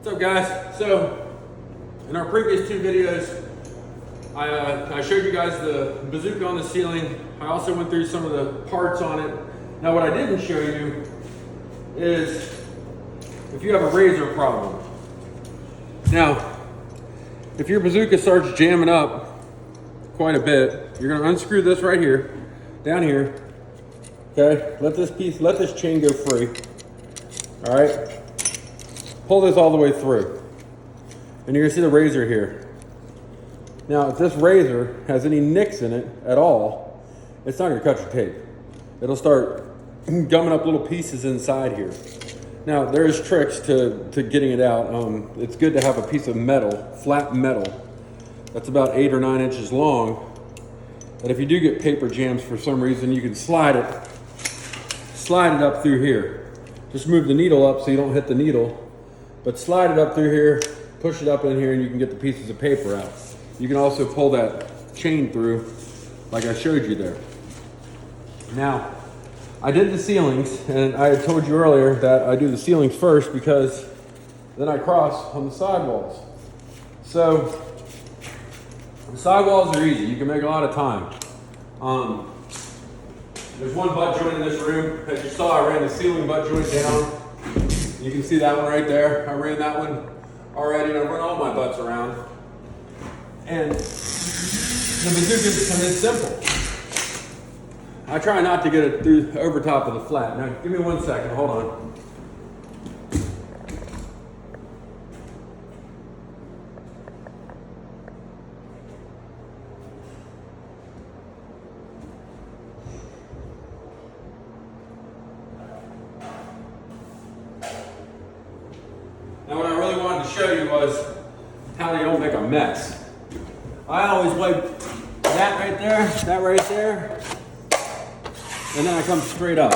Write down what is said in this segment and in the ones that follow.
What's up, guys? So in our previous two videos, I showed you guys the bazooka on the ceiling. I also went through some of the parts on it. Now what I didn't show you is if you have a razor problem. Now, if your bazooka starts jamming up quite a bit, you're gonna unscrew this right here, down here, okay? Let this chain go free, all right? Pull this all the way through, and you're gonna see the razor here. Now, if this razor has any nicks in it at all, it's not gonna cut your tape. It'll start gumming up little pieces inside here. Now, there's tricks to getting it out. It's good to have a piece of metal, flat metal, that's about 8 or 9 inches long. And if you do get paper jams for some reason, you can slide it up through here. Just move the needle up so you don't hit the needle, but slide it up through here, push it up in here, and you can get the pieces of paper out. You can also pull that chain through like I showed you there. Now, I did the ceilings, and I had told you earlier that I do the ceilings first because then I cross on the sidewalls. So, the sidewalls are easy. You can make a lot of time. There's one butt joint in this room. As you saw, I ran the ceiling butt joint down. You can see that one right there. I ran that one already, and I run all my butts around. And the bazooka is simple. I try not to get it through over top of the flat. Now, give me 1 second, hold on. Now, what I really wanted to show you was how you don't make a mess. I always wipe that right there, and then I come straight up.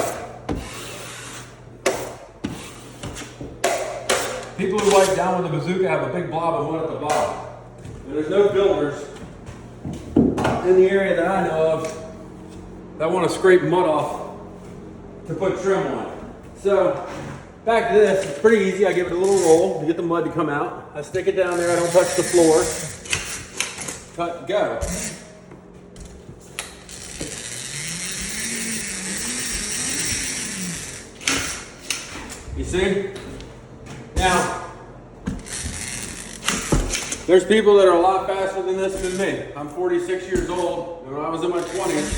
People who wipe down with a bazooka have a big blob of mud at the bottom. And there's no builders in the area that I know of that want to scrape mud off to put trim on. So, back to this, it's pretty easy. I give it a little roll to get the mud to come out. I stick it down there, I don't touch the floor. Cut, go. You see? Now, there's people that are a lot faster than this than me. I'm 46 years old, and when I was in my 20s,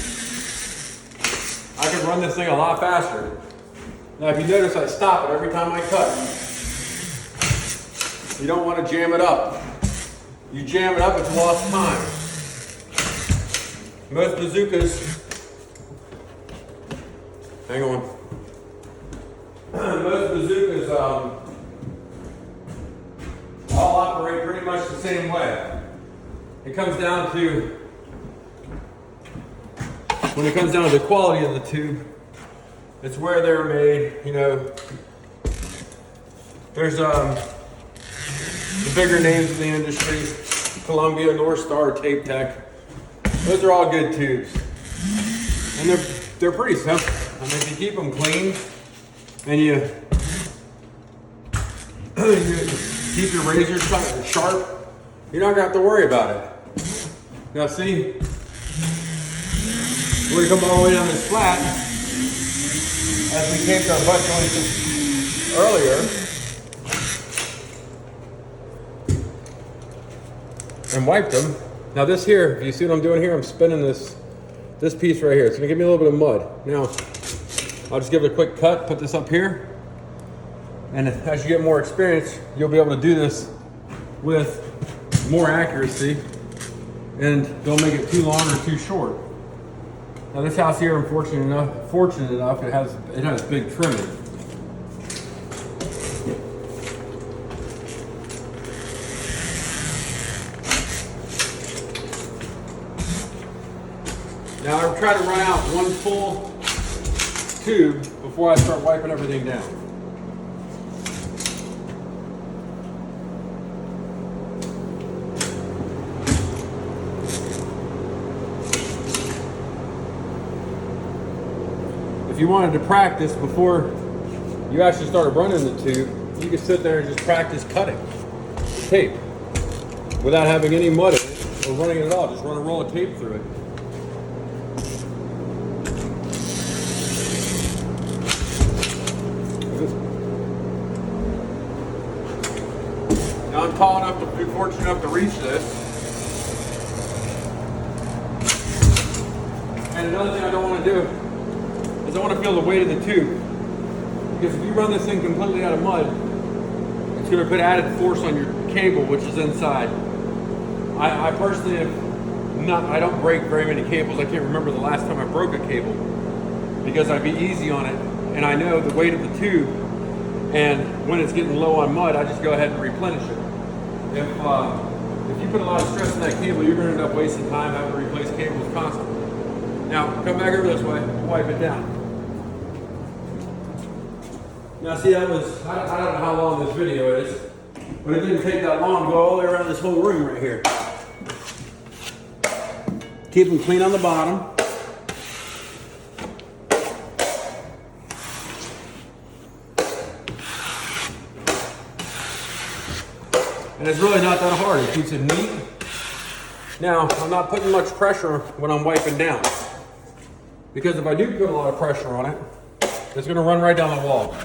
I could run this thing a lot faster. Now, if you notice, I stop it every time I cut. You don't want to jam it up. You jam it up, it's lost time. Most bazookas, hang on. Most bazookas all operate pretty much the same way. It comes down to, when it comes down to the quality of the tube, it's where they're made, you know. There's the bigger names in the industry, Columbia, North Star, Tape Tech. Those are all good tubes. And they're pretty simple. I mean, if you keep them clean, and you keep your razor sharp, you're not gonna have to worry about it. Now see, we're gonna come all the way down this flat, as we taped our butt joints earlier, and wiped them. Now this here, if you see what I'm doing here, I'm spinning this piece right here. It's gonna give me a little bit of mud. Now, I'll just give it a quick cut, put this up here, and as you get more experience, you'll be able to do this with more accuracy, and don't make it too long or too short. Now this house here, I'm fortunate enough, it has big trimming. Now I try to run out one full tube before I start wiping everything down. If you wanted to practice before you actually started running the tube, you can sit there and just practice cutting tape without having any mud in it or running it at all. Just run a roll of tape through it. Now I'm tall enough to be fortunate enough to reach this. And another thing I don't want to do is I want to feel the weight of the tube. Because if you run this thing completely out of mud, it's going to put added force on your cable, which is inside. I personally I don't break very many cables. I can't remember the last time I broke a cable because I'd be easy on it. And I know the weight of the tube, and when it's getting low on mud, I just go ahead and replenish it. If you put a lot of stress on that cable, you're going to end up wasting time having to replace cables constantly. Now, come back over this way, wipe it down. Now see, that was, I don't know how long this video is, but it didn't take that long to go all the way around this whole room right here. Keep them clean on the bottom. And it's really not that hard, it keeps it neat. Now, I'm not putting much pressure when I'm wiping down, because if I do put a lot of pressure on it, it's going to run right down the wall.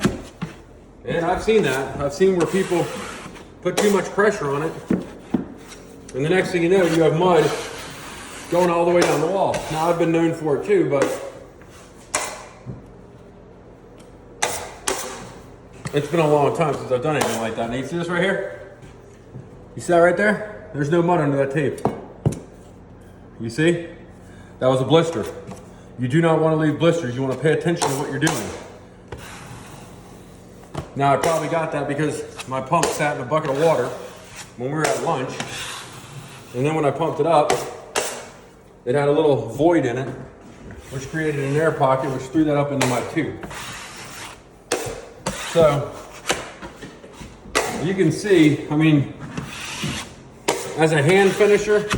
And I've seen that. I've seen where people put too much pressure on it, and the next thing you know, you have mud going all the way down the wall. Now, I've been known for it too, but it's been a long time since I've done anything like that. Now, you see this right here? You see that right there? There's no mud under that tape. You see? That was a blister. You do not want to leave blisters. You want to pay attention to what you're doing. Now, I probably got that because my pump sat in a bucket of water when we were at lunch. And then when I pumped it up, it had a little void in it, which created an air pocket, which threw that up into my tube. So, you can see, I mean, as a hand finisher,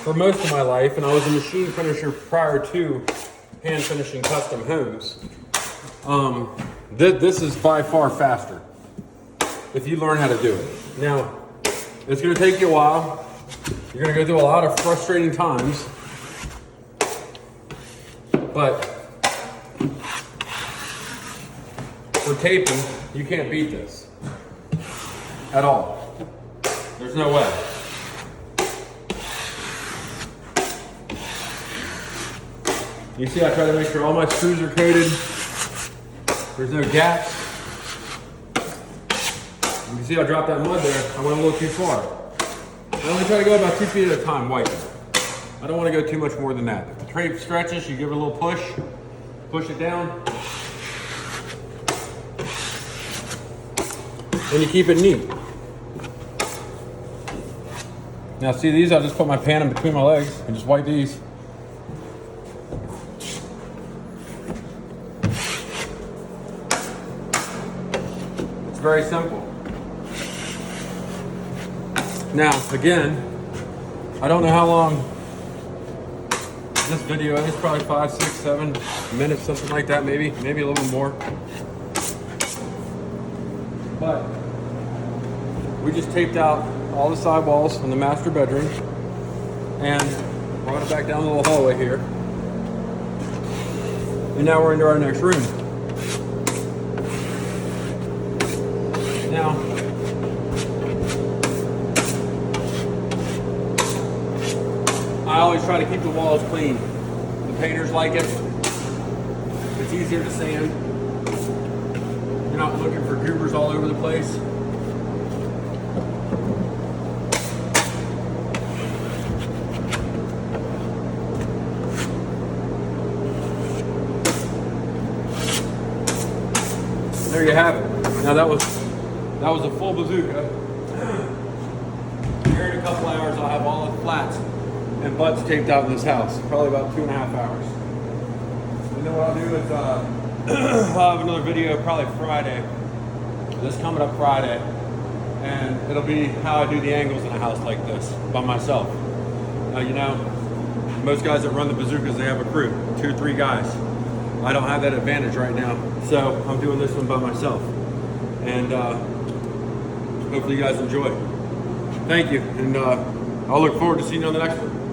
for most of my life, and I was a machine finisher prior to hand finishing custom homes, this is by far faster if you learn how to do it. Now, it's going to take you a while. You're going to go through a lot of frustrating times, but for taping, you can't beat this at all. There's no way. You see, I try to make sure all my screws are coated. There's no gaps. You can see I dropped that mud there. I went a little too far. I only try to go about 2 feet at a time wiping. I don't want to go too much more than that. If the tape stretches, you give it a little push it down, and you keep it neat. Now see these, I'll just put my pan in between my legs and just wipe these. It's very simple. Now, again, I don't know how long this video is, probably 5, 6, 7 minutes, something like that, maybe a little more. But we just taped out all the sidewalls in the master bedroom and brought it back down the little hallway here. And now we're into our next room. Now, I always try to keep the walls clean. The painters like it. It's easier to sand. You're not looking for goobers all over the place. There you have it. Now that was a full bazooka. Here in a couple hours I'll have all the flats and butts taped out in this house. Probably about 2.5 hours. And then what I'll do is I'll have another video probably Friday. This coming up Friday. And it'll be how I do the angles in a house like this by myself. Now, you know, most guys that run the bazookas, they have a crew, 2 or 3 guys. I don't have that advantage right now. So I'm doing this one by myself. And hopefully you guys enjoy. Thank you. And I'll look forward to seeing you on the next one.